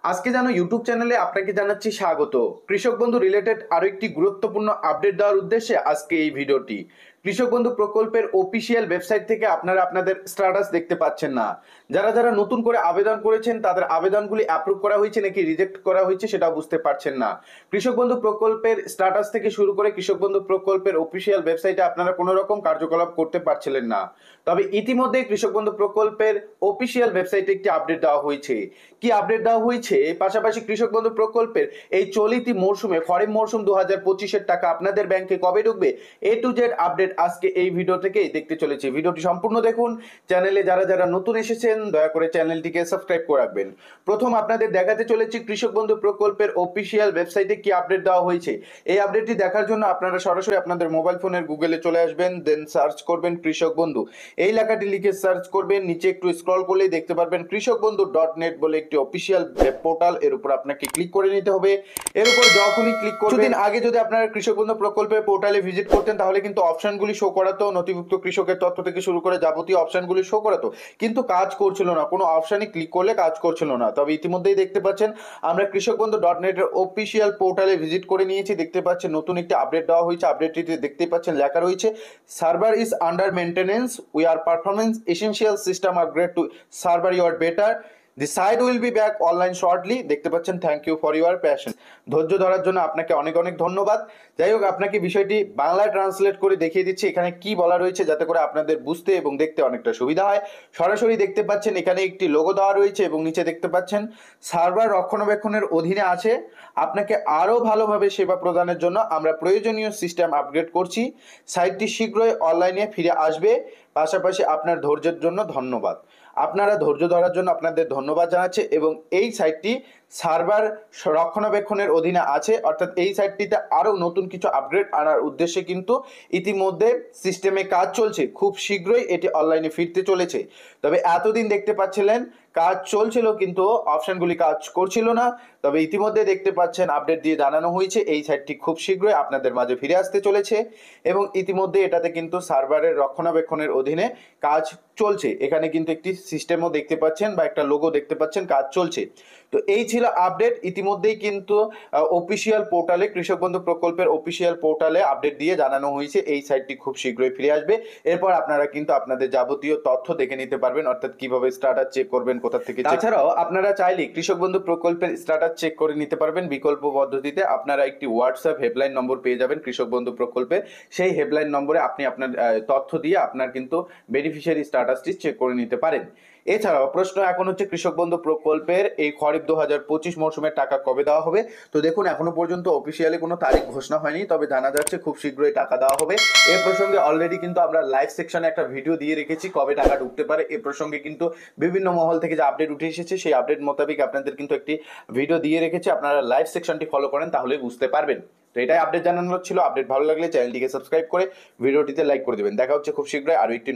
আজকে জানো ইউটিউব চ্যানেলে আপনাকে জানাচ্ছি স্বাগত। কৃষক বন্ধু রিলেটেড আরো একটি গুরুত্বপূর্ণ আপডেট দেওয়ার উদ্দেশ্যে আজকে এই ভিডিওটি। কৃষক বন্ধু প্রকল্পের অফিসিয়াল ওয়েবসাইট থেকে আপনারা আপনাদের স্ট্যাটাস দেখতে পাচ্ছেন না। যারা যারা নতুন করে আবেদন করেছেন তাদের আবেদনগুলি অ্যাপ্রুভ করা হয়েছে নাকি রিজেক্ট করা হয়েছে সেটা বুঝতে পারছেন না। কৃষক বন্ধু প্রকল্পের স্ট্যাটাস থেকে শুরু করে কৃষক বন্ধু প্রকল্পের অফিসিয়াল ওয়েবসাইটে আপনারা কোনো রকম কার্যকলাপ করতে পারছিলেন না। তবে ইতিমধ্যে কৃষক বন্ধু প্রকল্পের অফিসিয়াল ওয়েবসাইটে একটি আপডেট দেওয়া হয়েছে। কি আপডেট দেওয়া হয়েছে, পাশাপাশি কৃষক বন্ধু প্রকল্পের এই চলিতি মৌসুমে খরিফ মৌসুম 2025-এর টাকা আপনাদের ব্যাংকে কবে ঢুকবে, এ টু জেড আপডেট আজকে এই ভিডিও থেকে দেখতে চলেছি। ভিডিওটি সম্পূর্ণ দেখুন। চ্যানেলে যারা যারা নতুন এসেছেন দয়া করে চ্যানেলটিকে সাবস্ক্রাইব করে রাখবেন। প্রথম আপনাদের দেখাতে চলেছি কৃষক বন্ধু প্রকল্পের অফিসিয়াল ওয়েবসাইটে কি আপডেট দেওয়া হয়েছে। এই আপডেটটি দেখার জন্য আপনারা সরাসরি আপনাদের মোবাইল ফোনের গুগলে চলে আসবেন, দেন সার্চ করবেন কৃষক বন্ধু। এই লেখাটি লিখে সার্চ করবেন, নিচে একটু স্ক্রল করলেই দেখতে পারবেন কৃষক বন্ধু .net বলে একটি অফিসিয়াল ওয়েব পোর্টাল। এর উপর আপনাকে ক্লিক করে নিতে হবে। এর উপর যখনই ক্লিক করবেন, কিছুদিন আগে যদি আপনারা কৃষক বন্ধু প্রকল্পের পোর্টালে ভিজিট করতেন তাহলে কিন্তু অপশনগুলি শো করাতো, নথিভুক্ত কৃষকের তথ্য থেকে শুরু করে যাবতীয় অপশনগুলি শো করাতো, কিন্তু কাজ করছিল না। কোনো অপশনই ক্লিক করলে কাজ করছিল না। তবে ইতিমধ্যেই দেখতে পাচ্ছেন আমরা কৃষক বন্ধু .net এর অফিসিয়াল পোর্টালে ভিজিট করে নিয়েছি। দেখতে পাচ্ছেন নতুন একটি আপডেট দেওয়া হয়েছে। আপডেটটিতে দেখতে পাচ্ছেন লেখা রয়েছে server is under maintenance, we are performance essential system upgrade to server your better, the site will be back online shortly. দেখতে পাচ্ছেন thank you for your patience. ধৈর্য ধরার জন্য আপনাকে অনেক অনেক ধন্যবাদ। যাই হোক, আপনাকে বিষয়টি বাংলায় ট্রান্সলেট করে দেখিয়ে দিচ্ছি এখানে কি বলা রয়েছে, যাতে করে আপনাদের বুঝতে এবং দেখতে অনেকটা সুবিধা হয়। সরাসরি দেখতে পাচ্ছেন এখানে একটি লোগো দেওয়া রয়েছে এবং নিচে দেখতে পাচ্ছেন সার্ভার রক্ষণাবেক্ষণের অধীনে আছে। আপনাকে আরও ভালোভাবে সেবা প্রদানের জন্য আমরা প্রয়োজনীয় সিস্টেম আপগ্রেড করছি। সাইটটি শীঘ্রই অনলাইনে ফিরে আসবে। পাশাপাশি আপনার ধৈর্যের জন্য ধন্যবাদ। আপনারা ধৈর্য ধরার জন্য আপনাদের ধন্যবাদ জানাচ্ছি। এবং এই সাইটটি সার্ভার রক্ষণাবেক্ষণের অধীনে আছে, অর্থাৎ এই সাইটটিতে আরও নতুন কিছু আপগ্রেড আনার উদ্দেশ্যে কিন্তু ইতিমধ্যে সিস্টেমে কাজ চলছে। খুব শীঘ্রই এটি অনলাইনে ফিরতে চলেছে। তবে এতদিন দেখতে পাচ্ছিলেন কাজ চলছিল কিন্তু অপশনগুলি কাজ করছিল না। তবে ইতিমধ্যে দেখতে পাচ্ছেন আপডেট দিয়ে জানানো হয়েছে এই সাইটটি খুব শীঘ্রই আপনাদের মাঝে ফিরে আসতে চলেছে। এবং ইতিমধ্যে এটাতে কিন্তু সার্ভারের রক্ষণাবেক্ষণের অধীনে কাজ চলছে। এখানে কিন্তু একটি সিস্টেমও দেখতে পাচ্ছেন বা একটা লোগো দেখতে পাচ্ছেন, কাজ চলছে। তো এই ছিল আপডেট। ইতিমধ্যেই কিন্তু অফিসিয়াল পোর্টালে কৃষক বন্ধু প্রকল্পের অফিসিয়াল পোর্টালে আপডেট দিয়ে জানানো হয়েছে এই সাইটটি খুব শীঘ্রই ফিরে আসবে। এরপর আপনারা কিন্তু আপনাদের যাবতীয় তথ্য দেখে নিতে পারবেন, অর্থাৎ কিভাবে স্ট্যাটাস চেক করবেন, কোথা থেকে। তাছাড়াও আপনারা চাইলে কৃষক বন্ধু প্রকল্পের স্ট্যাটাস চেক করে নিতে পারবেন বিকল্প পদ্ধতিতে। আপনারা একটি হোয়াটসঅ্যাপ হেল্পলাইন নম্বর পেয়ে যাবেন কৃষক বন্ধু প্রকল্পের। সেই হেল্পলাইন নম্বরে আপনি আপনার তথ্য দিয়ে আপনার কিন্তু বেনিফিশিয়ারি স্ট্যাটাসটি চেক করে নিতে পারেন। এছাড়াও প্রশ্ন এখন হচ্ছে কৃষক বন্ধু প্রকল্পের এই খরিফ 2025 মৌসুমের টাকা কবে দেওয়া হবে। তো দেখুন, এখনো পর্যন্ত অফিসিয়ালি কোনো তারিখ ঘোষণা হয়নি, তবে জানা যাচ্ছে খুব শীঘ্রই টাকা দেওয়া হবে। এ প্রসঙ্গে অলরেডি কিন্তু আমরা লাইভ সেকশনে একটা ভিডিও দিয়ে রেখেছি কবে টাকা ঢুকতে পারে। এ প্রসঙ্গে কিন্তু বিভিন্ন মহল থেকে যে আপডেট উঠে এসেছে সেই আপডেট মোতাবেক আপনাদের কিন্তু একটি ভিডিও দিয়ে রেখেছি। আপনারা লাইভ সেকশনটি ফলো করেন তাহলে বুঝতে পারবেন। তো এটাই আপডেট জানানোর ছিল। আপডেট ভালো লাগলে চ্যানেলটিকে সাবস্ক্রাইব করে ভিডিওটিতে লাইক করে দেবেন। দেখা হচ্ছে খুব শীঘ্রই আরো একটি